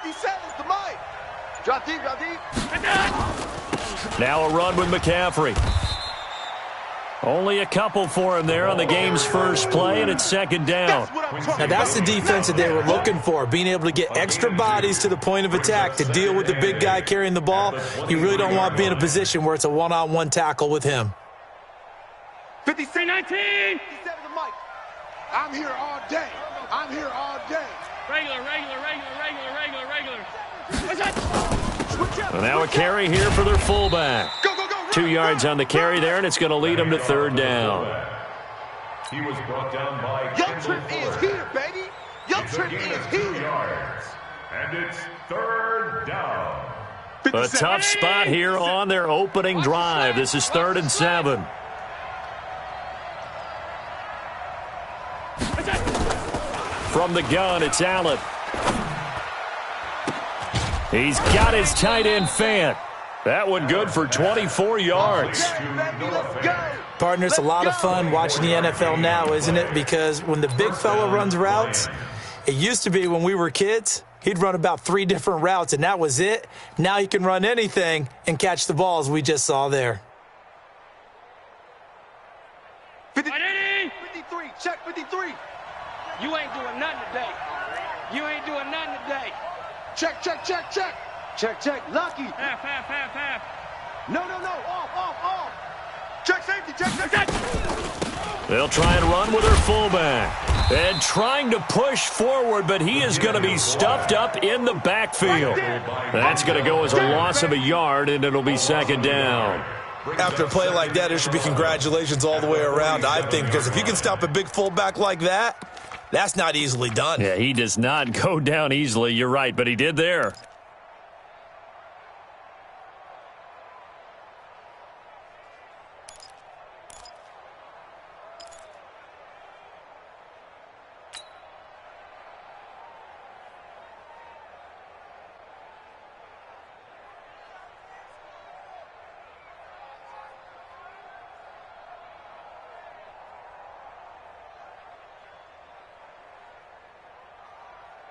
57's the mic. Drop deep, drop deep. Now a run with McCaffrey. Only a couple for him there on the game's first play, and it's second down. Now that's the defense that they were looking for, being able to get extra bodies to the point of attack to deal with the big guy carrying the ball. You really don't want to be in a position where it's a one-on-one tackle with him. 53-19. 57 the mic. I'm here all day. I'm here all day. Regular. What's that? Well, now a carry here for their fullback. Go. 2 yards on the carry there, and it's going to lead them to third down. He was brought down by Your trip is here, baby. Your trip is here. Yards. And it's third down. A tough spot here on their opening drive. This is 3rd and 7. From the gun, it's Allen. He's got his tight end Fant. That one good for 24 yards. Partner, it's a lot of fun watching the NFL now, isn't it? Because when the big fella runs routes, it used to be when we were kids, he'd run about 3 different routes, and that was it. Now he can run anything and catch the balls we just saw there. 53, check 53. You ain't doing nothing today. Check. Check. Lucky. Half. No. Off. Check safety. Check. They'll try and run with their fullback. And trying to push forward, but he is going to be stuffed up in the backfield. That's going to go as a loss of a yard, and it'll be second down. After a play like that, there should be congratulations all the way around, I think, because if you can stop a big fullback like that, that's not easily done. Yeah, he does not go down easily. You're right, but he did there.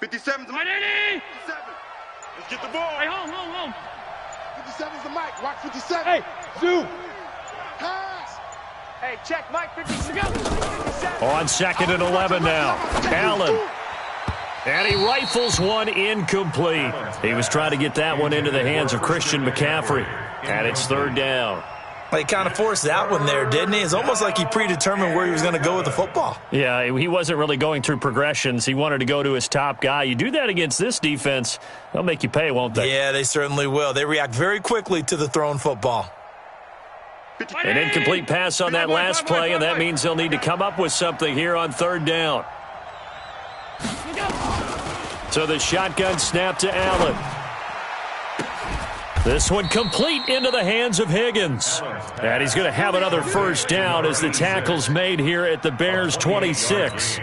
$57's the mic. 57. Let's get the ball. Hey, home. 57's the mic. Watch 57. Hey, Sue. Pass. Hey, check, Mike. 57. On 2nd and 11 now. Allen. And he rifles one incomplete. He was trying to get that one into the hands of Christian McCaffrey. And it's third down. He kind of forced that one there, didn't he? It's almost like he predetermined where he was going to go with the football. Yeah, he wasn't really going through progressions. He wanted to go to his top guy. You do that against this defense, they'll make you pay, won't they? Yeah, they certainly will. They react very quickly to the thrown football. An incomplete pass on that last play, and that means they'll need to come up with something here on third down. So the shotgun snap to Allen. This one complete into the hands of Higgins. And he's going to have another first down as the tackle's made here at the Bears' 26.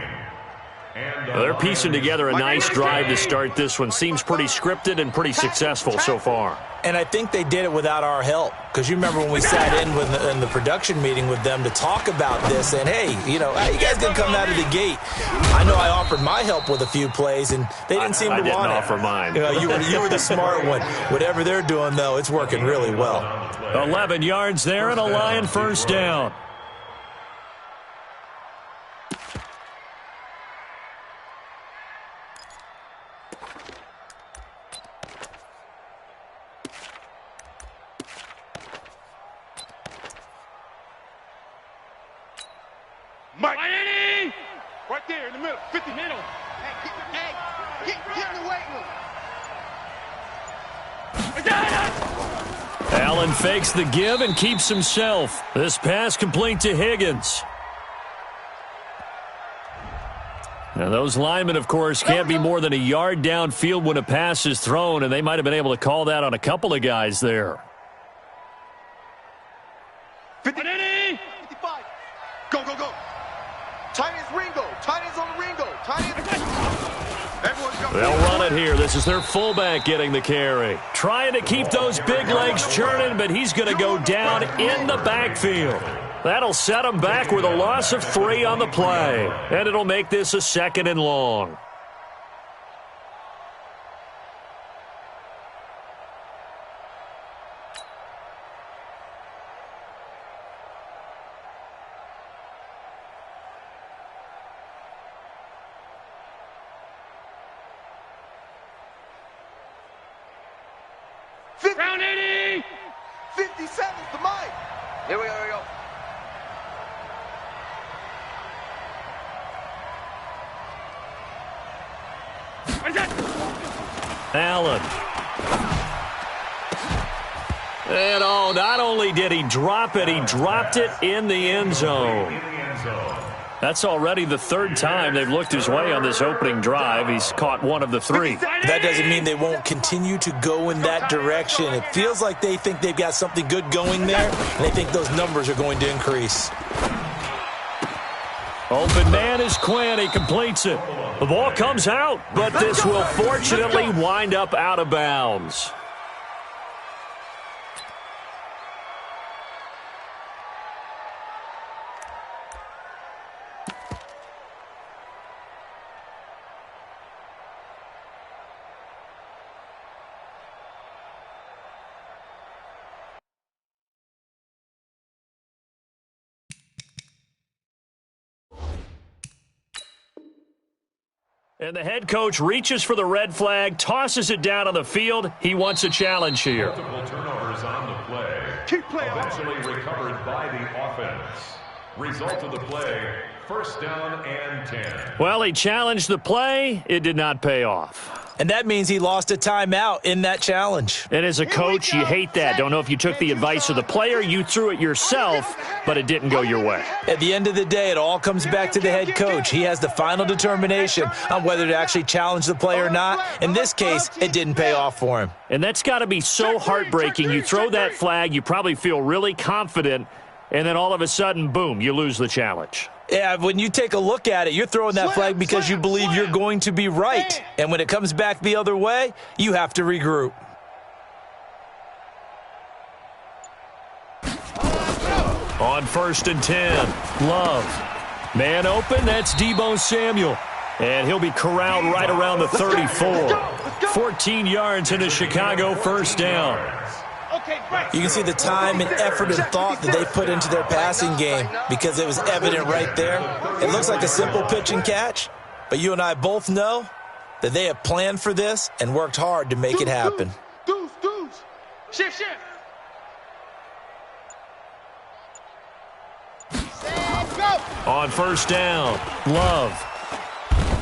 Well, they're piecing together a nice drive to start this one. Seems pretty scripted and pretty successful so far. And I think they did it without our help. Because you remember when we sat in in the production meeting with them to talk about this. And, hey, you guys didn't come out of the gate. I know I offered my help with a few plays, and they didn't seem to want it. I didn't offer mine. You were the smart one. Whatever they're doing, though, it's working really well. 11 yards there and a Lion first down. Mike. Right there in the middle. 50 middle. Hey, get in the weight room. Allen fakes the give and keeps himself. This pass complete to Higgins. Now, those linemen, of course, can't be more than a yard downfield when a pass is thrown, and they might have been able to call that on a couple of guys there. 50. 55. Go. Tight ends Ringo. Tight ends on the Ringo. Tight ends. They'll run it here. This is their fullback getting the carry. Trying to keep those big legs churning, but he's going to go down in the backfield. That'll set him back with a loss of 3 on the play. And it'll make this a 2nd and long. Round 80. 57's the mic. Here we go, here we go. What is that? Allen. And oh, not only did he drop it, he dropped it in the end zone. That's already the third time they've looked his way on this opening drive. He's caught one of the three. That doesn't mean they won't continue to go in that direction. It feels like they think they've got something good going there, and they think those numbers are going to increase. Open man is Quinn. He completes it. The ball comes out, but this will fortunately wind up out of bounds. And the head coach reaches for the red flag, tosses it down on the field. He wants a challenge here. Multiple turnovers on the play. Keep playing. Eventually recovered by the offense. Result of the play, first down and 10. Well, he challenged the play. It did not pay off. And that means he lost a timeout in that challenge. And as a coach, you hate that. Don't know if you took the advice of the player, you threw it yourself, but it didn't go your way. At the end of the day, it all comes back to the head coach. He has the final determination on whether to actually challenge the play or not. In this case, it didn't pay off for him. And that's got to be so heartbreaking. You throw that flag, you probably feel really confident, and then all of a sudden, boom, you lose the challenge. Yeah, when you take a look at it, you're throwing that flag because you believe you're going to be right. And when it comes back the other way, you have to regroup. On 1st and 10, Love. Man open, that's Deebo Samuel. And he'll be corralled right around the 34. 14 yards into Chicago, first down. You can see the time and effort and thought that they put into their passing game because it was evident right there. It looks like a simple pitch and catch, but you and I both know that they have planned for this and worked hard to make it happen. Shift. On 1st down, Love.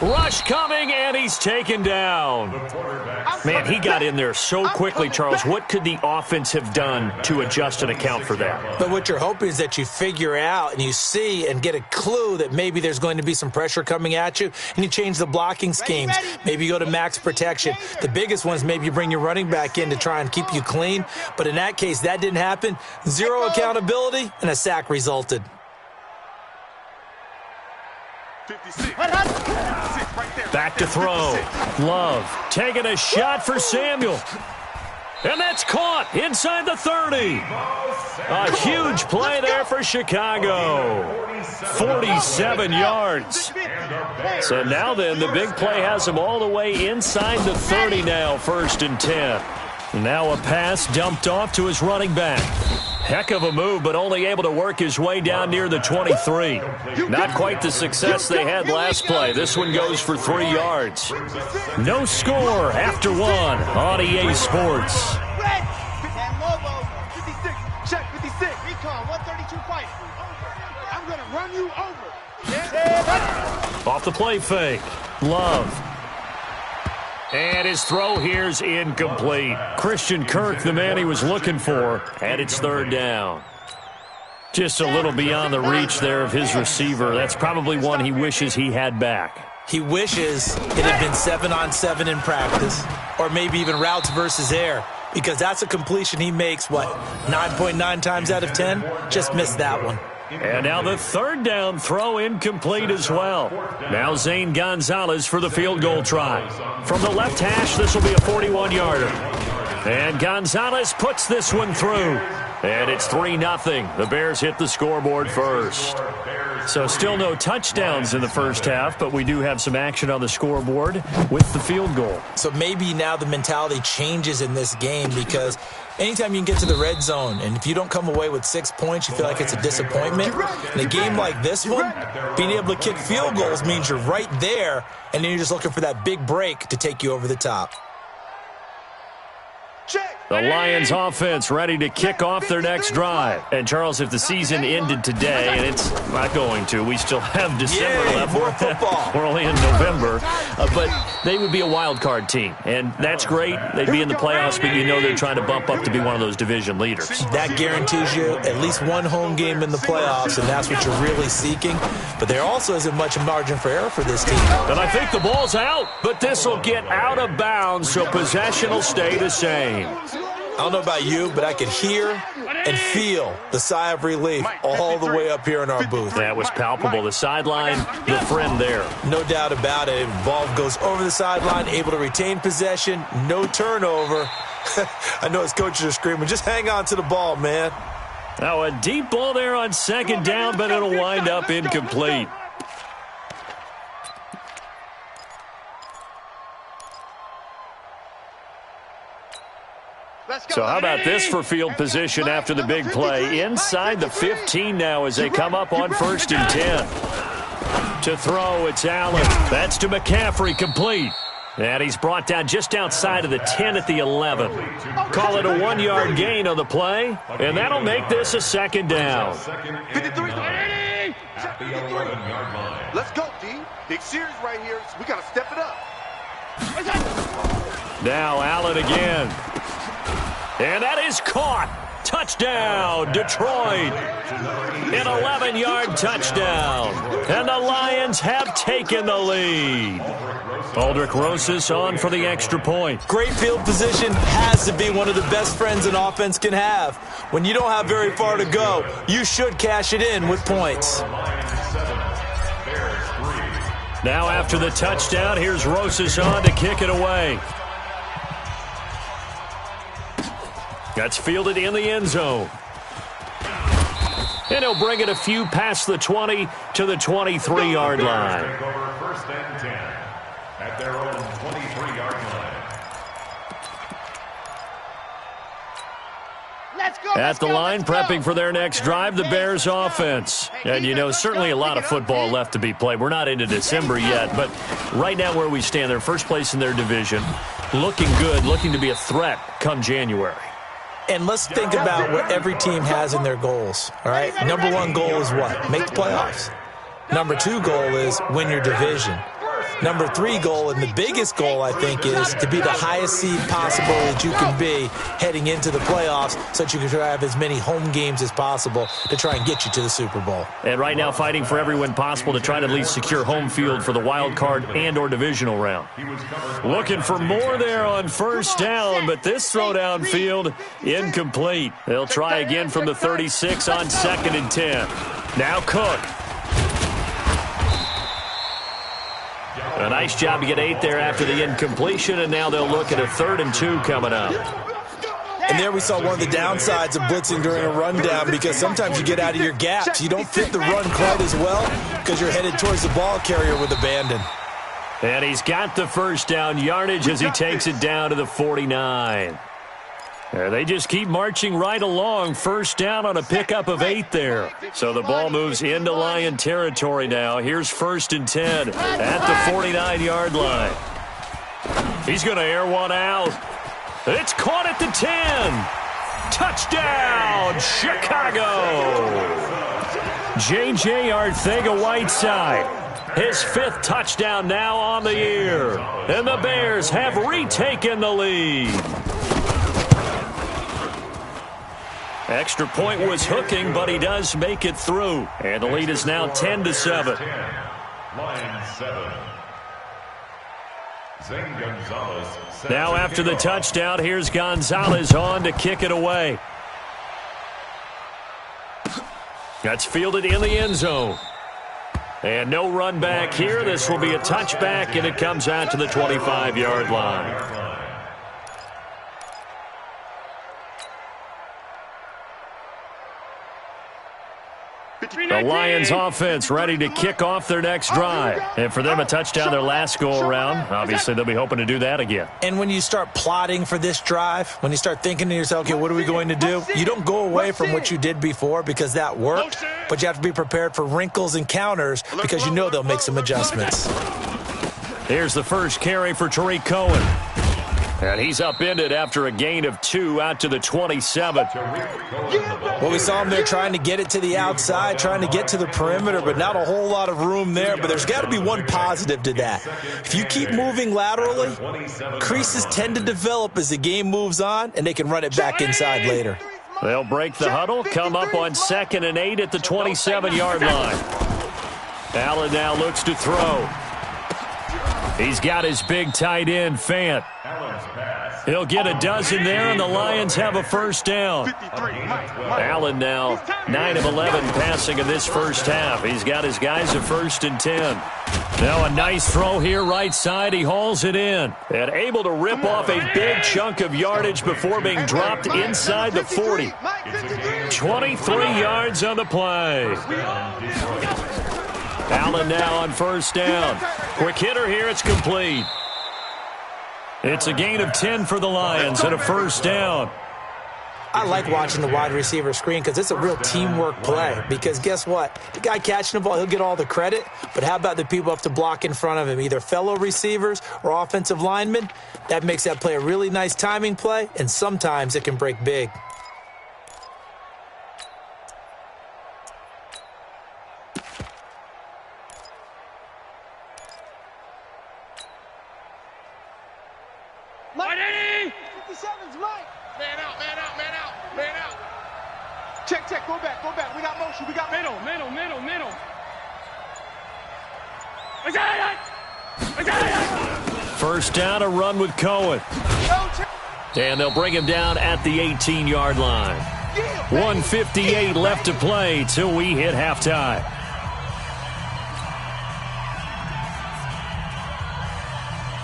Rush coming, and he's taken down. Man, he got in there so quickly, Charles. What could the offense have done to adjust and account for that? But what you're hoping is that you figure out and you see and get a clue that maybe there's going to be some pressure coming at you, and you change the blocking schemes. Maybe you go to max protection. The biggest one is maybe you bring your running back in to try and keep you clean. But in that case, that didn't happen. Zero accountability, and a sack resulted. 56. Back to throw. Love taking a shot for Samuel. And that's caught inside the 30. A huge play there for Chicago. 47 yards. So now then, the big play has him all the way inside the 30 now, 1st and 10. Now a pass dumped off to his running back. Heck of a move, but only able to work his way down near the 23. Not quite the success they had last play. This one goes for 3 yards. No score after one on EA Sports. Check 56. Recon 132 fight. I'm going to run you over. Off the play fake. Love. And his throw here's incomplete. Christian Kirk, the man he was looking for, and it's 3rd down. Just a little beyond the reach there of his receiver. That's probably one he wishes he had back. He wishes it had been 7-on-7 in practice, or maybe even routes versus air, because that's a completion he makes, 9.9 times out of 10? Just missed that one. And now the 3rd down throw incomplete as well. Now Zane Gonzalez for the field goal try. From the left hash, this will be a 41-yarder. And Gonzalez puts this one through. And it's 3-0. The Bears hit the scoreboard first. So still no touchdowns in the first half, but we do have some action on the scoreboard with the field goal. So maybe now the mentality changes in this game because anytime you can get to the red zone, and if you don't come away with 6 points, you feel like it's a disappointment. In a game like this one, being able to kick field goals means you're right there, and then you're just looking for that big break to take you over the top. Check. The Lions offense ready to kick off their next drive. And, Charles, if the season ended today, and it's not going to, we still have December left. More football. We're only in November. But they would be a wild card team. And that's great. They'd be in the playoffs, but you know they're trying to bump up to be one of those division leaders. That guarantees you at least one home game in the playoffs, and that's what you're really seeking. But there also isn't much margin for error for this team. And I think the ball's out, but this will get out of bounds, so possession will stay the same. I don't know about you, but I could hear and feel the sigh of relief all the way up here in our booth. That was palpable. The sideline, the friend there. No doubt about it. Ball goes over the sideline, able to retain possession, no turnover. I know his coaches are screaming, just hang on to the ball, man. Now a deep ball there on second down, but it'll wind up incomplete. So how about this for field position after the big play? Inside the 15 now as they come up on 1st and 10. To throw, it's Allen. That's to McCaffrey, complete. And he's brought down just outside of the 10 at the 11. Call it a 1-yard gain on the play, and that'll make this a second down. 53. At the 11-yard line. Let's go, D. Big series right here. We got to step it up. Now Allen again. And that is caught. Touchdown, Detroit. An 11-yard touchdown. And the Lions have taken the lead. Aldrich Rosas on for the extra point. Great field position has to be one of the best friends an offense can have. When you don't have very far to go, you should cash it in with points. Now after the touchdown, here's Rosas on to kick it away. That's fielded in the end zone. And he'll bring it a few past the 20 to the 23-yard line. Take over 1st and 10 at their own 23-yard line. At the line, prepping for their next drive, the Bears offense. And, you know, certainly a lot of football left to be played. We're not into December yet, but right now where we stand, they're first place in their division. Looking good, looking to be a threat come January. And let's think about what every team has in their goals, all right? Number one goal is what? Make the playoffs. Number two goal is win your division. Number three goal, and the biggest goal, I think, is to be the highest seed possible that you can be heading into the playoffs so that you can have as many home games as possible to try and get you to the Super Bowl. And right now fighting for every win possible to try to at least secure home field for the wild card and or divisional round. Looking for more there on 1st down, but this throw downfield incomplete. They'll try again from the 36 on 2nd and 10. Now Cook. A nice job to get 8 there after the incompletion, and now they'll look at a 3rd and 2 coming up. And there we saw one of the downsides of blitzing during a rundown, because sometimes you get out of your gaps. You don't fit the run quite as well because you're headed towards the ball carrier with abandon. And he's got the 1st down yardage as he takes it down to the 49. They just keep marching right along. 1st down on a pickup of 8 there. So the ball moves into Lion territory now. Here's 1st and 10 at the 49-yard line. He's going to air one out. It's caught at the 10. Touchdown, Chicago. J.J. Arcega-Whiteside. His 5th touchdown now on the year. And the Bears have retaken the lead. Extra point was hooking, but he does make it through. And the lead is now 10-7. Line 7. Zane Gonzalez. Now after the touchdown, here's Gonzalez on to kick it away. That's fielded in the end zone. And no run back here. This will be a touchback, and it comes out to the 25-yard line. The Lions offense ready to kick off their next drive. And for them, a touchdown their last go-around. Obviously, they'll be hoping to do that again. And when you start plotting for this drive, when you start thinking to yourself, okay, what are we going to do? You don't go away from what you did before because that worked, but you have to be prepared for wrinkles and counters because you know they'll make some adjustments. Here's the first carry for Tariq Cohen. And he's upended after a gain of 2 out to the 27. Well, we saw him there trying to get it to the outside, trying to get to the perimeter, but not a whole lot of room there. But there's got to be one positive to that. If you keep moving laterally, creases tend to develop as the game moves on, and they can run it back inside later. They'll break the huddle, come up on 2nd and 8 at the 27-yard line. Allen now looks to throw. He's got his big tight end, Fant. He'll get a dozen there, and the Lions have a first down. Allen now 9 of 11 passing in this first half. He's got his guys a 1st and 10. Now a nice throw here right side. He hauls it in and able to rip off a big chunk of yardage before being dropped inside the 40. 23 yards on the play. Allen now on 1st down. Quick hitter here. It's complete. It's a gain of 10 for the Lions and a 1st down. I like watching the wide receiver screen because it's a real teamwork play. Because guess what? The guy catching the ball, he'll get all the credit. But how about the people up to block in front of him, either fellow receivers or offensive linemen? That makes that play a really nice timing play, and sometimes it can break big. Check, go back. We got motion, we got middle. First down, a run with Cohen. And they'll bring him down at the 18-yard line. 1:58 left to play till we hit halftime.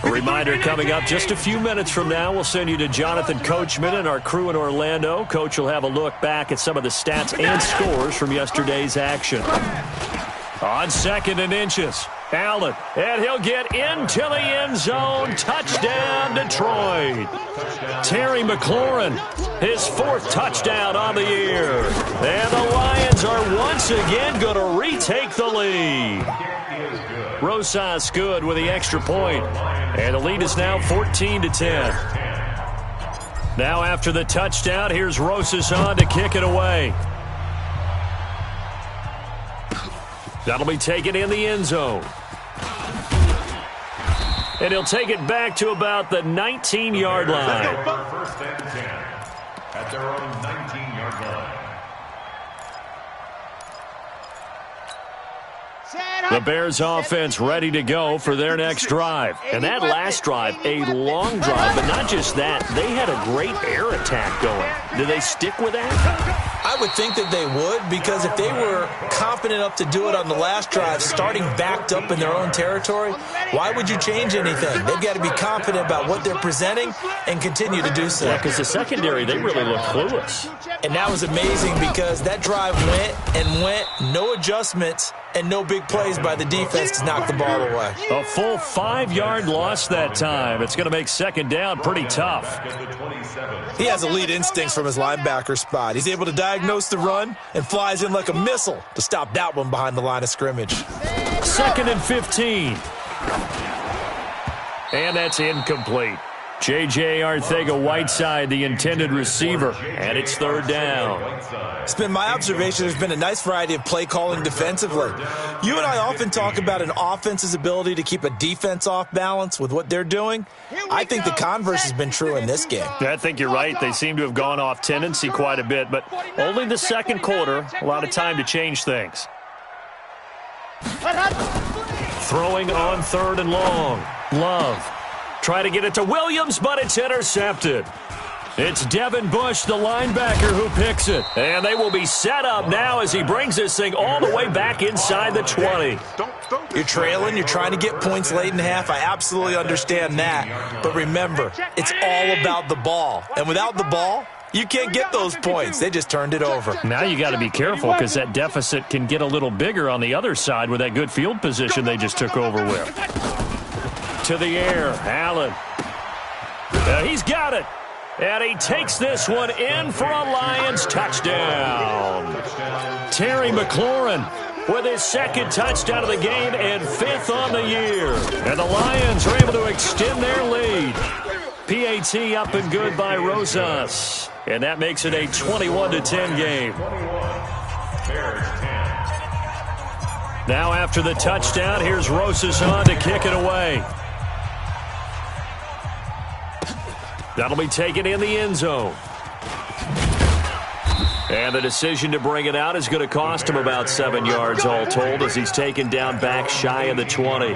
A reminder coming up just a few minutes from now, we'll send you to Jonathan Coachman and our crew in Orlando. Coach will have a look back at some of the stats and scores from yesterday's action. On 2nd and inches, Allen, and he'll get into the end zone. Touchdown, Detroit. Terry McLaurin, his 4th touchdown on the year. And the Lions are once again going to retake the lead. Rosas good with the extra point. And the lead is now 14-10. Now after the touchdown, here's Rosas on to kick it away. That'll be taken in the end zone. And he'll take it back to about the 19-yard line. 1st and 10 at their own 19-yard line. The Bears offense ready to go for their next drive. And that last drive, a long drive, but not just that. They had a great air attack going. Do they stick with that? I would think that they would, because if they were confident enough to do it on the last drive, starting backed up in their own territory, why would you change anything? They've got to be confident about what they're presenting and continue to do so. Yeah, because the secondary, they really look clueless. And that was amazing because that drive went, no adjustments, and no big plays by the defense to knock the ball away. A full 5-yard loss that time. It's going to make 2nd down pretty tough. He has elite instincts from his linebacker spot. He's able to diagnose the run and flies in like a missile to stop that one behind the line of scrimmage. 2nd and 15. And that's incomplete. J.J. Arcega-Whiteside, the intended receiver, and it's 3rd down. It's been my observation there's been a nice variety of play calling defensively. You and I often talk about an offense's ability to keep a defense off balance with what they're doing. I think the converse has been true in this game. I think you're right. They seem to have gone off tendency quite a bit, but only the 2nd quarter, a lot of time to change things. Throwing on 3rd and long. Love. Try to get it to Williams, but it's intercepted. It's Devin Bush, the linebacker, who picks it. And they will be set up now as he brings this thing all the way back inside the 20. You're trailing. You're trying to get points late in half. I absolutely understand that. But remember, it's all about the ball. And without the ball, you can't get those points. They just turned it over. Now you got to be careful because that deficit can get a little bigger on the other side with that good field position they just took over with. To the air, Allen. He's got it. And he takes this one in for a Lions touchdown. Terry McLaurin with his 2nd touchdown of the game and 5th on the year. And the Lions are able to extend their lead. PAT up and good by Rosas. And that makes it a 21-10 game. Now after the touchdown, here's Rosas on to kick it away. That'll be taken in the end zone. And the decision to bring it out is going to cost him about 7 yards all told as he's taken down back shy of the 20.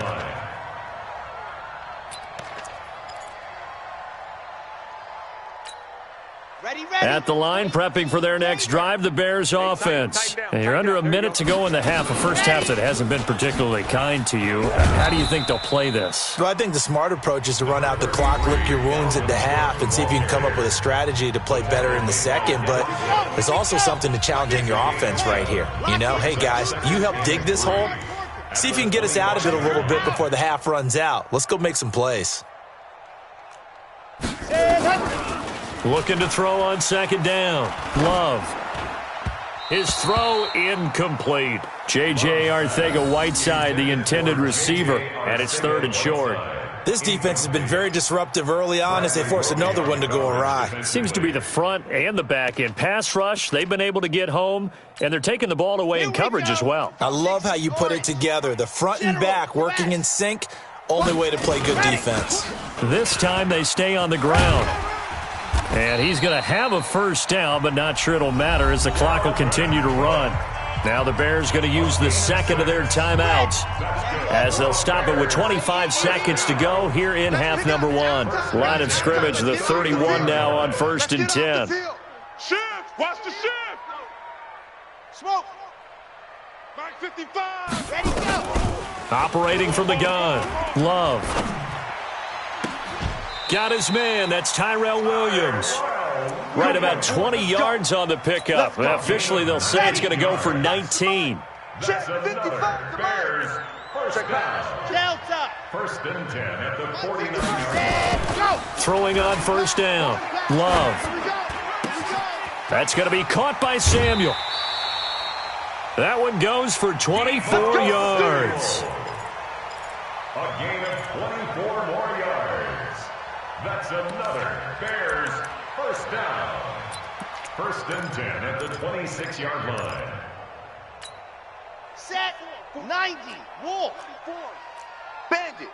At the line, prepping for their next drive, the Bears offense. And you're under a minute to go in the half, a first half that hasn't been particularly kind to you. How do you think they'll play this? Well, I think the smart approach is to run out the clock, lick your wounds at the half, and see if you can come up with a strategy to play better in the second. But there's also something to challenging your offense right here. You know, hey, guys, you help dig this hole. See if you can get us out of it a little bit before the half runs out. Let's go make some plays. Looking to throw on second down. Love. His throw incomplete. J.J. Arcega-Whiteside, the intended receiver, and it's 3rd and short. This defense has been very disruptive early on as they force another one to go awry. Seems to be the front and the back end. Pass rush, they've been able to get home, and they're taking the ball away in coverage as well. I love how you put it together. The front and back working in sync, only way to play good defense. This time they stay on the ground. And he's going to have a first down, but not sure it'll matter as the clock will continue to run. Now the Bears going to use the second of their timeouts as they'll stop it with 25 seconds to go here in half number 1. Line of scrimmage, the 31 now on 1st and 10. Shift! Watch the shift! Smoke! Back 55! Ready, go! Operating from the gun. Love. Got his man. That's Tyrell Williams. Right about 20 yards on the pickup. Officially, they'll say it's going to go for 19. That's another Bears first down. Delta. 1st and 10 at the 49-yard line. Throwing on first down. Love. That's going to be caught by Samuel. That one goes for 24 yards. A gain of 24 more yards. That's another Bears first down. 1st and 10 at the 26-yard line. Set. 90. Wolf. Bandit!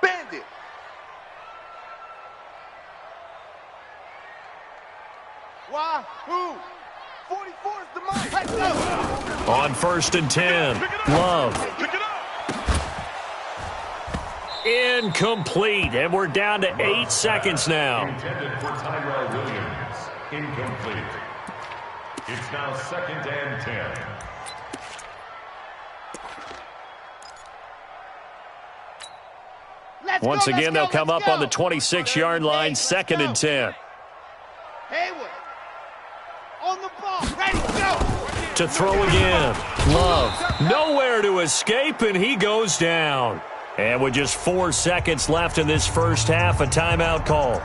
Bandit! Why? Who? 44 is the mic! Let's go. On 1st and 10. Love. Pick it up! Incomplete. And we're down to 8 seconds now. Intended for Tyrell Williams. Incomplete. It's now 2nd and 10. Once again, they'll come up on the 26-yard line, 2nd and 10. Hayward. On the ball. Ready, go. To throw again. Love. Nowhere to escape, and he goes down. And with just 4 seconds left in this first half, a timeout call.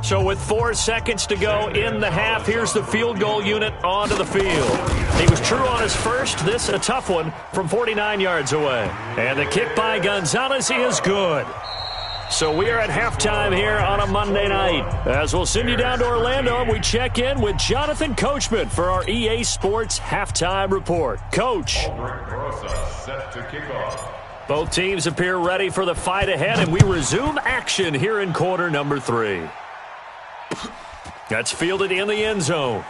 So with 4 seconds to go in the half, here's the field goal unit onto the field. He was true on his first. This a tough one from 49 yards away. And the kick by Gonzalez is good. So we are at halftime here on a Monday night. As we'll send you down to Orlando, we check in with Jonathan Coachman for our EA Sports Halftime Report. Coach. Set to kick off. Both teams appear ready for the fight ahead, and we resume action here in quarter number 3. That's fielded in the end zone.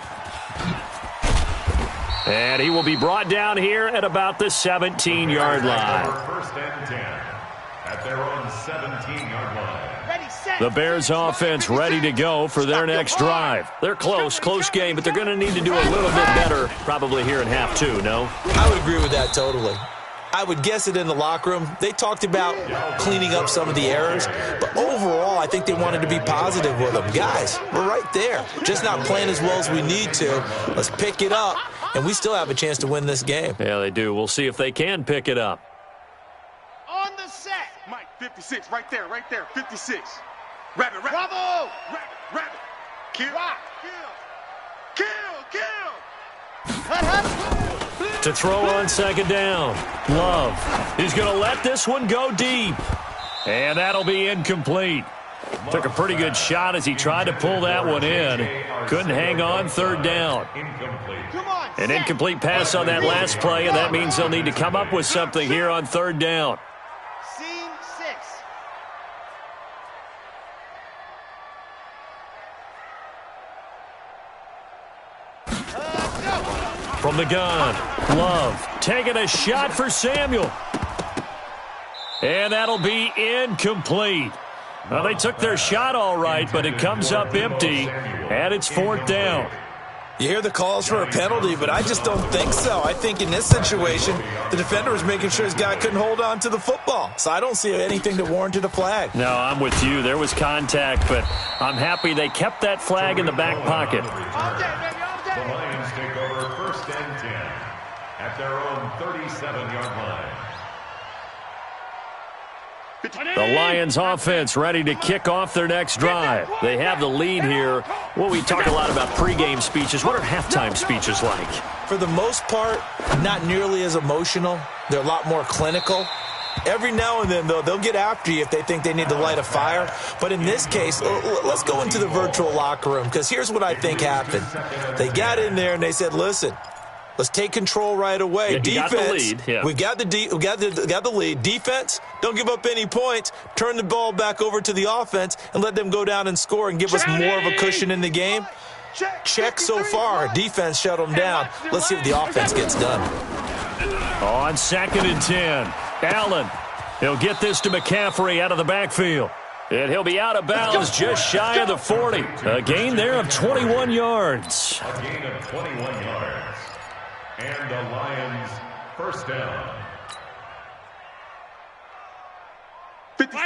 And he will be brought down here at about the 17-yard line. 1st and 10 at their own 17-yard line. Ready, set. The Bears offense ready to go for their next drive. They're close game, but they're going to need to do a little bit better probably here in half 2, no? I would agree with that totally. I would guess it in the locker room. They talked about cleaning up some of the errors, but overall, I think they wanted to be positive with them. Guys, we're right there. Just not playing as well as we need to. Let's pick it up, and we still have a chance to win this game. Yeah, they do. We'll see if they can pick it up. On the set. Mike, 56, right there, 56. Rabbit, rabbit. Bravo. Rabbit, rabbit. Kill. Rock. Kill. Kill, kill. To throw on second down. Love. He's going to let this one go deep. And that'll be incomplete. Took a pretty good shot as he tried to pull that one in. Couldn't hang on third down. An incomplete pass on that last play, and that means they'll need to come up with something here on third down. Scene 6. From the gun, Love taking a shot for Samuel. And that'll be incomplete. Well, they took their shot all right, but it comes up empty, and it's fourth down. You hear the calls for a penalty, but I just don't think so. I think in this situation, the defender was making sure his guy couldn't hold on to the football. So I don't see anything that warranted a flag. No, I'm with you. There was contact, but I'm happy they kept that flag in the back pocket. All day, baby, all day. The Lions take over first and 10 at their own 37-yard line. The Lions offense ready to kick off their next drive. They have the lead here. Well, we talk a lot about pregame speeches. What are halftime speeches like? For the most part, not nearly as emotional. They're a lot more clinical. Every now and then, though, they'll get after you if they think they need to light a fire. But in this case, let's go into the virtual locker room, because here's what I think happened. They got in there and they said, listen, let's take control right away. Yeah, defense, got the lead. Yeah. we got the lead. Defense, don't give up any points. Turn the ball back over to the offense and let them go down and score and give us more of a cushion in the game. Check so far. Defense shut them down. Let's see if the offense gets done. On second and 10, Allen. He'll get this to McCaffrey out of the backfield. And he'll be out of bounds just shy of the 40. A gain there of 21 yards. A gain of 21 yards. And the Lions first down.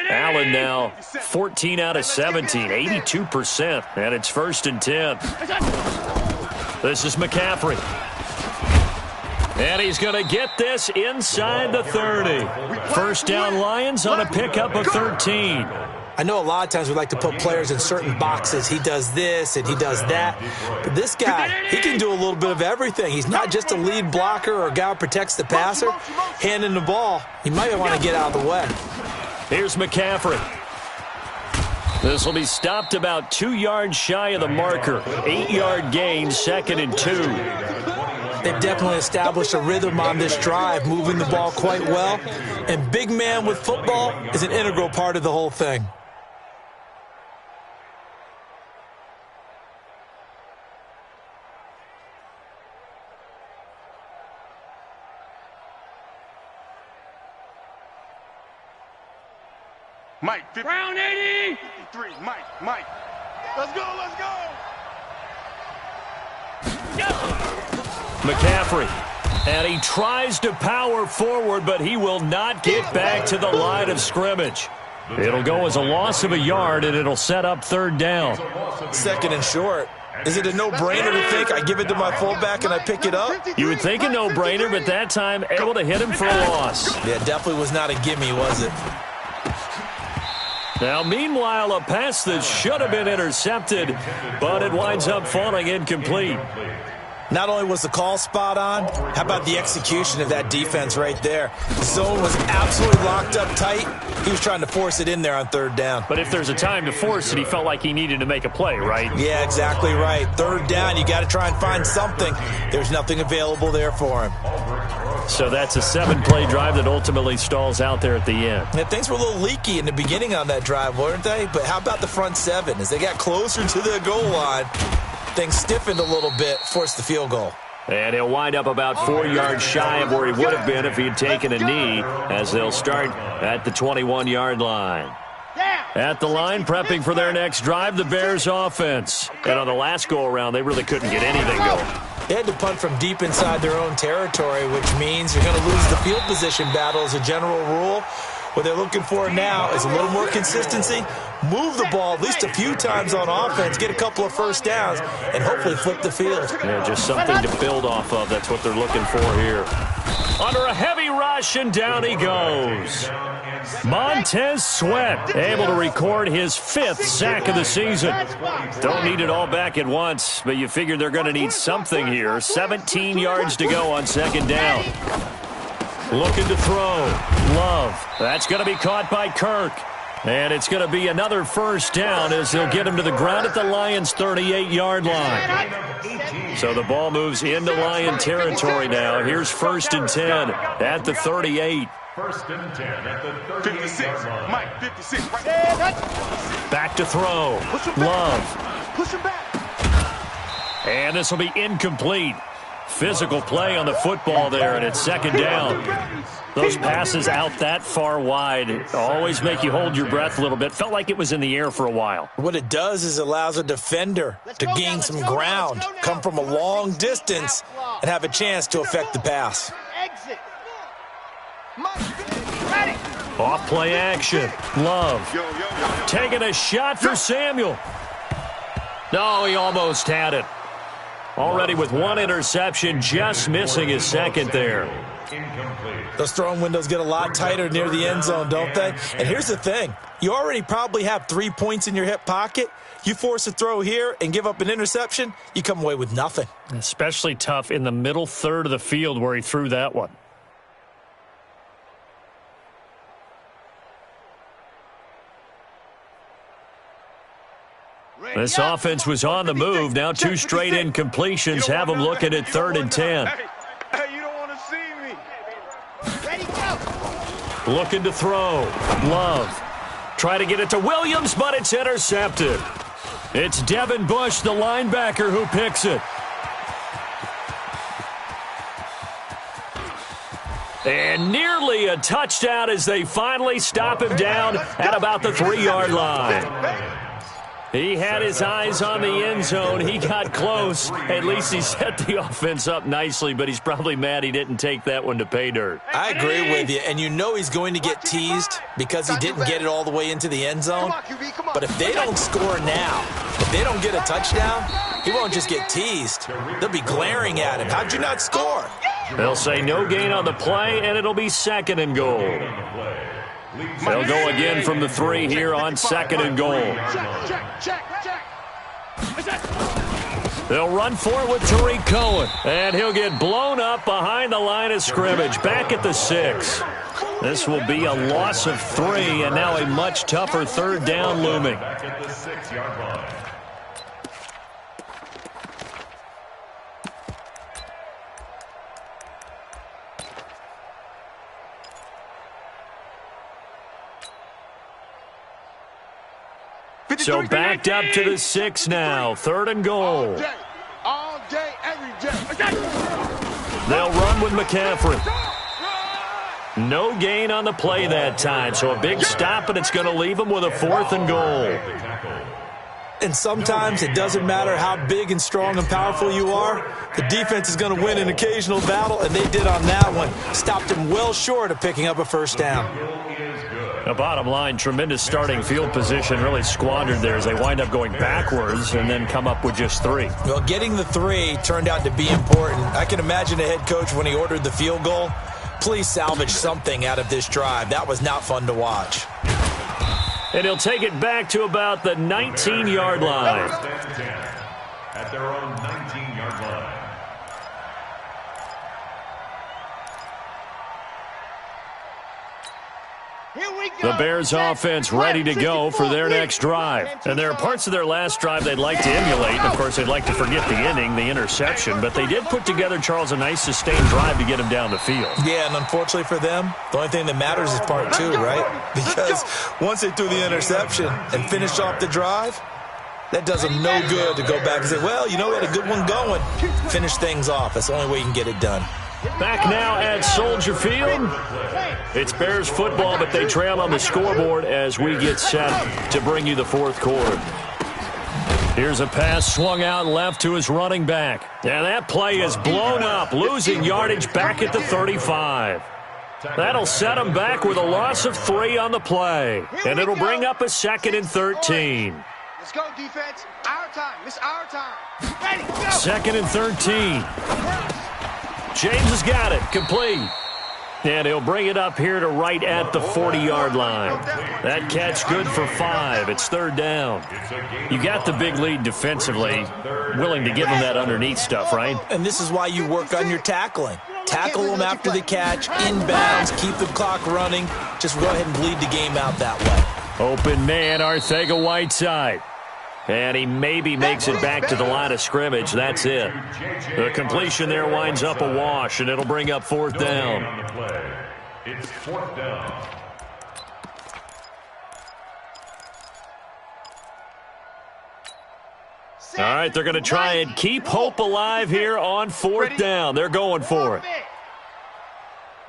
Allen now 14 out of 17, 82%. And it's first and 10. This is McCaffrey. And he's going to get this inside the 30. First down Lions on a pickup of 13. I know a lot of times we like to put players in certain boxes. He does this and he does that. But this guy, he can do a little bit of everything. He's not just a lead blocker or a guy who protects the passer. Handing the ball, he might want to get out of the way. Here's McCaffrey. This will be stopped about 2 yards shy of the marker. 8-yard gain, second and 2. They've definitely established a rhythm on this drive, moving the ball quite well. And big man with football is an integral part of the whole thing. Mike, 50. Round 80. 53. Mike. Let's go. McCaffrey. And he tries to power forward, but he will not get back to the line of scrimmage. It'll go as a loss of a yard, and it'll set up third down. Second and short. Is it a no-brainer to think I give it to my fullback and I pick it up? You would think a no-brainer, but that time able to hit him for a loss. Yeah, definitely was not a gimme, was it? Now, meanwhile, a pass that should have been intercepted, but it winds up falling incomplete. Not only was the call spot on, how about the execution of that defense right there? The zone was absolutely locked up tight. He was trying to force it in there on third down. But if there's a time to force it, he felt like he needed to make a play, right? Yeah, exactly right. Third down, you got to try and find something. There's nothing available there for him. So that's a 7-play drive that ultimately stalls out there at the end. Yeah, things were a little leaky in the beginning on that drive, weren't they? But how about the front seven? As they got closer to the goal line, things stiffened a little bit, forced the field goal. And he'll wind up about 4 yards shy of where he would have been if he had taken a knee, as they'll start at the 21-yard line. At the line, prepping for their next drive, the Bears offense. And on the last go-around, they really couldn't get anything going. They had to punt from deep inside their own territory, which means you're going to lose the field position battle as a general rule. What they're looking for now is a little more consistency, move the ball at least a few times on offense, get a couple of first downs, and hopefully flip the field. Yeah, just something to build off of. That's what they're looking for here. Under a heavy rush, and down he goes. Montez Sweat able to record his 5th sack of the season. Don't need it all back at once, but you figure they're going to need something here. 17 yards to go on 2nd down. Looking to throw. Love. That's going to be caught by Kirk. And it's going to be another first down as they'll get him to the ground at the Lions' 38-yard line. So the ball moves into Lion territory now. Here's 1st and 10 at the 38. 1st and 10 at the 38-yard line. Mike, 56. Right. Back to throw. Love. Push him back. And this will be incomplete. Physical play on the football there, and it's 2nd down. Those passes out that far wide always make you hold your breath a little bit. Felt like it was in the air for a while. What it does is it allows a defender to gain some ground, come from a long distance, and have a chance to affect the pass. Exit. Off play action. Love. Taking a shot for Samuel. No, he almost had it. Already with 1 interception, just missing his 2nd there. Those throwing windows get a lot tighter near the end zone, don't they? And here's the thing. You already probably have 3 points in your hip pocket. You force a throw here and give up an interception, you come away with nothing. Especially tough in the middle third of the field where he threw that one. This offense was on the move. Now 2 straight incompletions have them looking at 3rd and 10. Hey, you don't want to see me. Ready, go. Looking to throw. Love. Try to get it to Williams, but it's intercepted. It's Devin Bush, the linebacker, who picks it. And nearly a touchdown as they finally stop him down at about the 3-yard line. He had his eyes on the end zone. He got close. At least he set the offense up nicely, but he's probably mad he didn't take that one to pay dirt. I agree with you, and you know he's going to get teased because he didn't get it all the way into the end zone. But if they don't score now, if they don't get a touchdown, he won't just get teased. They'll be glaring at him. How'd you not score? They'll say no gain on the play, and it'll be 2nd and goal. They'll go again from the 3 here on 2nd and goal. They'll run for it with Tariq Cohen, and he'll get blown up behind the line of scrimmage, back at the 6. This will be a loss of 3, and now a much tougher 3rd down looming. Back at the 6-yard line. So backed up to the 6 now. 3rd and goal. All day, every day. They'll run with McCaffrey. No gain on the play that time, so a big stop, and it's going to leave them with a 4th and goal. And sometimes it doesn't matter how big and strong and powerful you are. The defense is going to win an occasional battle, and they did on that one. Stopped them well short of picking up a first down. The bottom line, tremendous starting field position, really squandered there as they wind up going backwards and then come up with just 3. Well, getting the 3 turned out to be important. I can imagine a head coach when he ordered the field goal. Please salvage something out of this drive. That was not fun to watch. And he'll take it back to about the 19-yard line. At their own 19-yard line. The Bears offense ready to go for their next drive. And there are parts of their last drive they'd like to emulate. And, of course, they'd like to forget the inning, the interception. But they did put together, Charles, a nice sustained drive to get him down the field. Yeah, and unfortunately for them, the only thing that matters is part 2, right? Because once they threw the interception and finished off the drive, that does them no good to go back and say, well, you know, we had a good one going. Finish things off. That's the only way you can get it done. Back now at Soldier Field. It's Bears football, but they trail on the scoreboard as we get set to bring you the 4th quarter. Here's a pass swung out left to his running back. And that play is blown up, losing yardage back at the 35. That'll set them back with a loss of 3 on the play. And it'll bring up a 2nd and 13. Let's go, defense. Our time. It's our time. Ready, go. 2nd and 13. James has got it. Complete. And he'll bring it up here to right at the 40-yard line. That catch good for 5. It's 3rd down. You got the big lead defensively. Willing to give them that underneath stuff, right? And this is why you work on your tackling. Tackle them after the catch, inbounds, keep the clock running. Just go ahead and bleed the game out that way. Open man, Arcega-Whiteside. And he maybe makes it back to the line of scrimmage. That's it. The completion there winds up a wash, and it'll bring up 4th down. It's 4th down. All right, they're going to try and keep hope alive here on 4th down. They're going for it.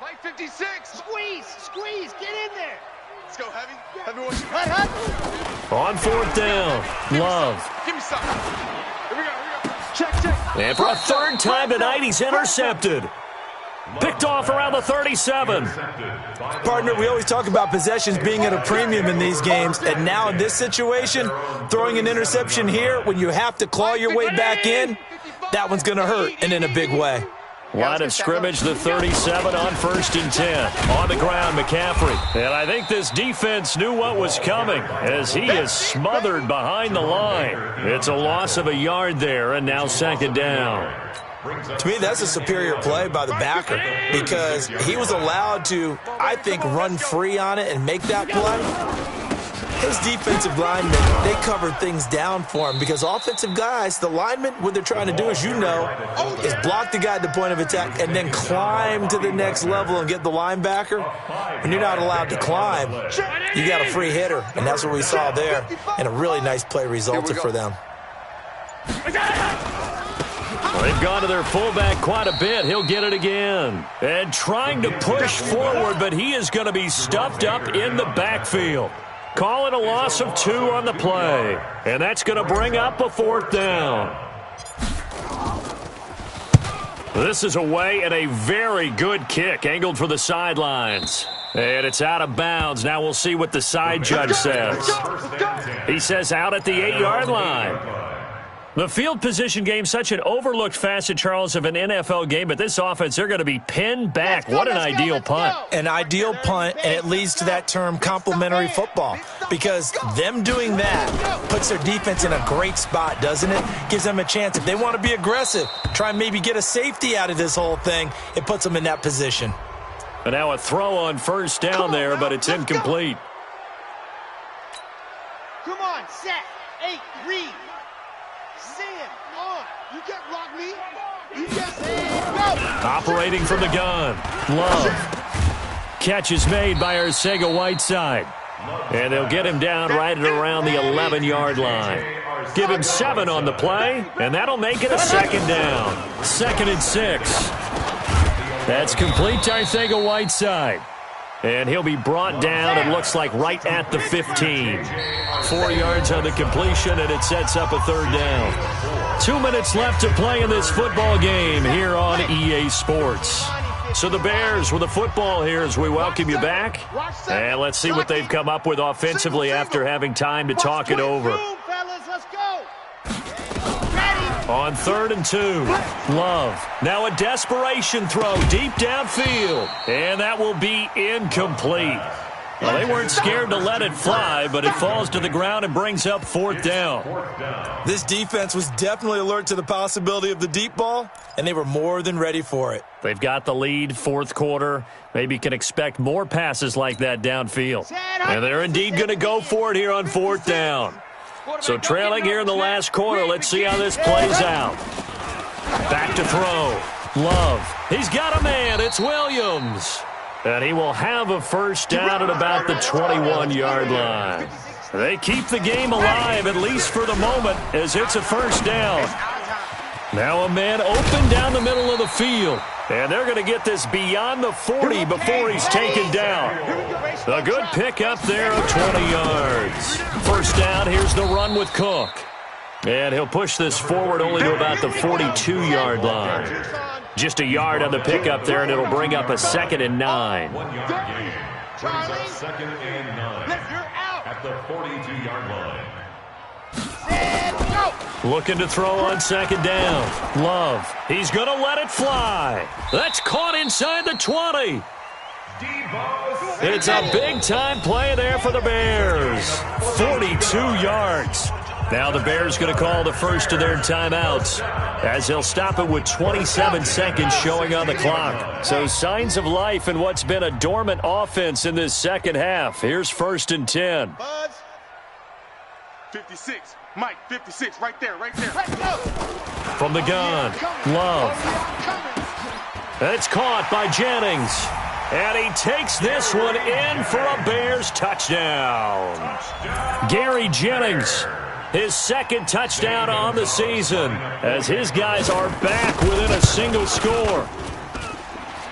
Mike 56. Squeeze, get in there. Let's go, Heavy. Heavy, On 4th down, Love. Give me something. Here we go. Check. And for a 3rd time tonight, he's intercepted. Picked off around the 37. Partner, we always talk about possessions being at a premium in these games, and now in this situation, throwing an interception here when you have to claw your way back in, that one's going to hurt, and in a big way. Line of scrimmage, the 37 on 1st and 10. On the ground, McCaffrey. And I think this defense knew what was coming as he is smothered behind the line. It's a loss of a yard there, and now 2nd down. To me, that's a superior play by the backer because he was allowed to, I think, run free on it and make that play. His defensive linemen, they covered things down for him because offensive guys, the linemen, what they're trying to do, as you know, is block the guy at the point of attack and then climb to the next level and get the linebacker. When you're not allowed to climb, you got a free hitter, and that's what we saw there, and a really nice play resulted for them. Well, they've gone to their fullback quite a bit. He'll get it again. And trying to push forward, but he is going to be stuffed up in the backfield. Call it a loss of 2 on the play. And that's going to bring up a 4th down. This is away and a very good kick, angled for the sidelines. And it's out of bounds. Now we'll see what the side judge says. He says out at the 8-yard line. The field position game, such an overlooked facet, Charles, of an NFL game, but this offense, they're going to be pinned back. What an ideal punt. An ideal punt, and it leads to that term complementary football because them doing that puts their defense in a great spot, doesn't it? Gives them a chance. If they want to be aggressive, try and maybe get a safety out of this whole thing, it puts them in that position. And now a throw on 1st down there, but it's incomplete. Come on, set, 8, read. You can't block me. You just go. Operating from the gun. Love. Catch is made by Arcega-Whiteside. And they'll get him down right at around the 11-yard line. Give him 7 on the play, and that'll make it a 2nd down. 2nd and 6. That's complete to Arcega-Whiteside. And he'll be brought down, it looks like, right at the 15. 4 yards on the completion, and it sets up a 3rd down. 2 minutes left to play in this football game here on EA Sports. So the Bears with the football here as we welcome you back. And let's see what they've come up with offensively after having time to talk it over. On 3rd and 2, Love. Now a desperation throw deep downfield. And that will be incomplete. Well, they weren't scared to let it fly, but it falls to the ground and brings up 4th down. This defense was definitely alert to the possibility of the deep ball, and they were more than ready for it. They've got the lead, 4th quarter. Maybe can expect more passes like that downfield. And they're indeed going to go for it here on 4th down. So trailing here in the last quarter, let's see how this plays out. Back to throw. Love. He's got a man. It's Williams. And he will have a 1st down at about the 21-yard line. They keep the game alive, at least for the moment, as it's a 1st down. Now a man open down the middle of the field. And they're going to get this beyond the 40 before he's taken down. A good pick up there of 20 yards. 1st down, here's the run with Cook. And he'll push this forward only to about the 42-yard line. Just a yard on the pickup there, and it'll bring up a 2nd and 9. 1 yard gain. Brings up 2nd and 9 at the 42-yard line. Looking to throw on 2nd down. Love. He's going to let it fly. That's caught inside the 20. It's a big-time play there for the Bears. 42 yards. Now the Bears going to call the first of their timeouts, as they'll stop it with 27 seconds showing on the clock. So signs of life in what's been a dormant offense in this second half. Here's 1st and 10. Buzz. 56. Mike, 56. Right there, right there. Let's go. From the gun, Love. It's caught by Jennings. And he takes this one in for a Bears touchdown. Gary Jennings, his 2nd touchdown on the season, as his guys are back within a single score.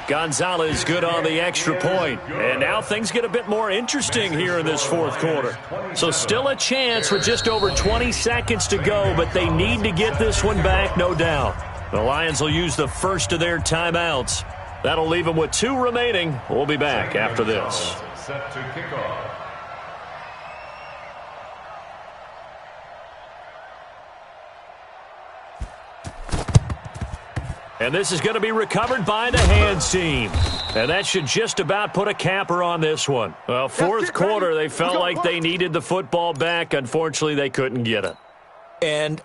Gonzalez good on the extra point. And now things get a bit more interesting here in this 4th quarter. So still a chance with just over 20 seconds to go, but they need to get this one back, no doubt. The Lions will use the first of their timeouts. That'll leave them with 2 remaining. We'll be back after this. Set to kick off. And this is going to be recovered by the hands team. And that should just about put a capper on this one. Well, 4th quarter, they felt like they needed the football back. Unfortunately, they couldn't get it. And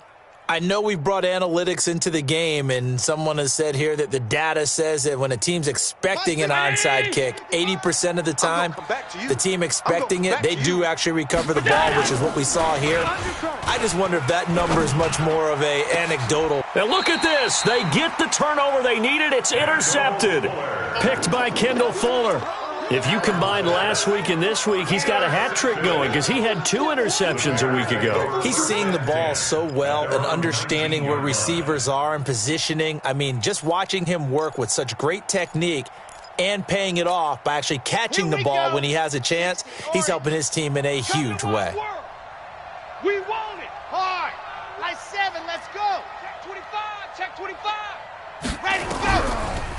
I know we've brought analytics into the game, and someone has said here that the data says that when a team's expecting an onside kick, 80% of the time, the team expecting it, they do actually recover the ball, which is what we saw here. I just wonder if that number is much more of a anecdotal. And look at this. They get the turnover they needed. It's intercepted. Picked by Kendall Fuller. If you combine last week and this week, he's got a hat trick going because he had 2 interceptions a week ago. He's seeing the ball so well and understanding where receivers are and positioning. I mean, just watching him work with such great technique and paying it off by actually catching the ball when he has a chance, he's helping his team in a huge way. We want it. Hard. Like 7. Let's go. Check 25. Check 25. Ready, go.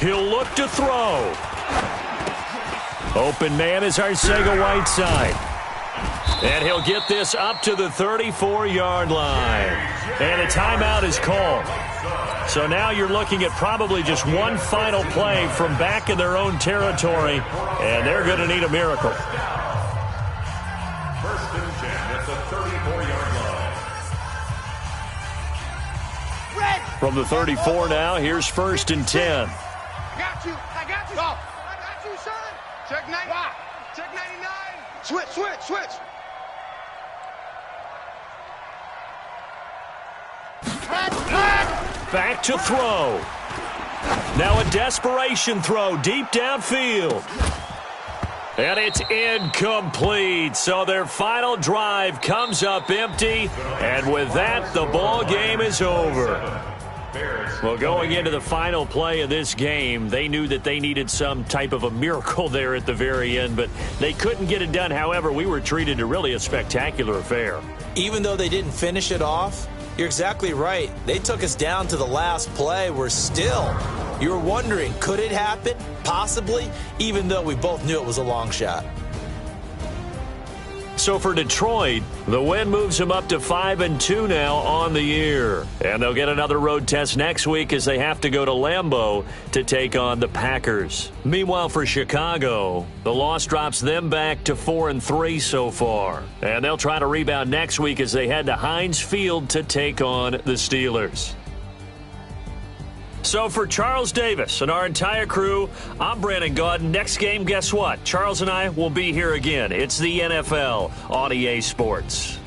He'll look to throw. Open man is Arcega Whiteside. And he'll get this up to the 34-yard line. And a timeout is called. So now you're looking at probably just one final play from back in their own territory, and they're going to need a miracle. 1st and 10 at the 34-yard line. Ready. From the 34 now, here's 1st and 10. Got you. I got you. Go. I got you, son. Check 90. Check 99. Switch, switch, switch. Back to throw. Now a desperation throw deep downfield. And it's incomplete. So their final drive comes up empty. And with that, the ball game is over. Well, going into the final play of this game, they knew that they needed some type of a miracle there at the very end, but they couldn't get it done. However, we were treated to really a spectacular affair. Even though they didn't finish it off, you're exactly right. They took us down to the last play. We're still, you were wondering, could it happen? Possibly, even though we both knew it was a long shot. So for Detroit, the win moves them up to 5-2 now on the year. And they'll get another road test next week as they have to go to Lambeau to take on the Packers. Meanwhile, for Chicago, the loss drops them back to 4-3 so far. And they'll try to rebound next week as they head to Heinz Field to take on the Steelers. So for Charles Davis and our entire crew, I'm Brandon Gaudin. Next game, guess what? Charles and I will be here again. It's the NFL on EA Sports.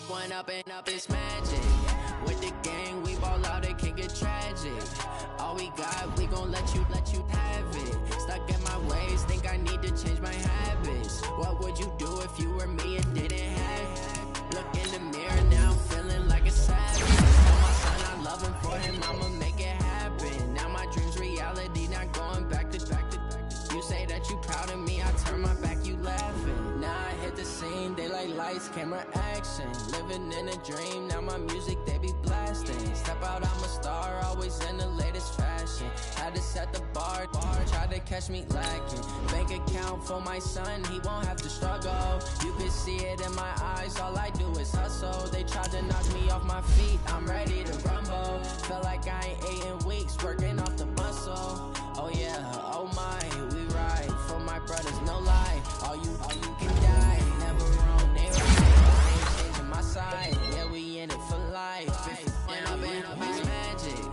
One up and up is magic. With the gang, we ball out, it can get tragic. All we got, we gon' let you have it. Stuck in my ways, think I need to change my habits. What would you do if you were me and didn't have it? Look in the mirror, now I'm feeling like a savage. Tell my son I love him, for him I'ma make it happen. Now my dream's reality, not going back to. You say that you proud of me, I turn my back, you laughing. Now I hit the scene, they like lights, camera, action. Living in a dream, now my music, they be blasting. Step out, I'm a star, always in the latest fashion. Had to set the bar, try to catch me lacking. Bank account for my son, he won't have to struggle. You can see it in my eyes, all I do is hustle. They tried to knock me off my feet, I'm ready to rumble. Feel like I ain't ate in weeks, working off the muscle. Oh yeah, oh my, we ride for my brothers, no lie. All you can die, never wrong, they right. I ain't changing my side, yeah, we in it for life. If up is magic.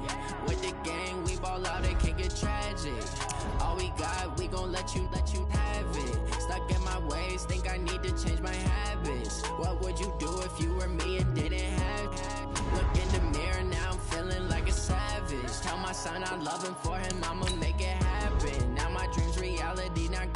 With the gang, we ball out, it can get tragic. All we got, we gon' let you have it. Stuck in my ways, think I need to change my habits. What would you do if you were me and didn't have it? Look in the mirror, now I'm feeling like a savage. Tell my son I love him, for him I'ma make it happen. Now my dream's reality, not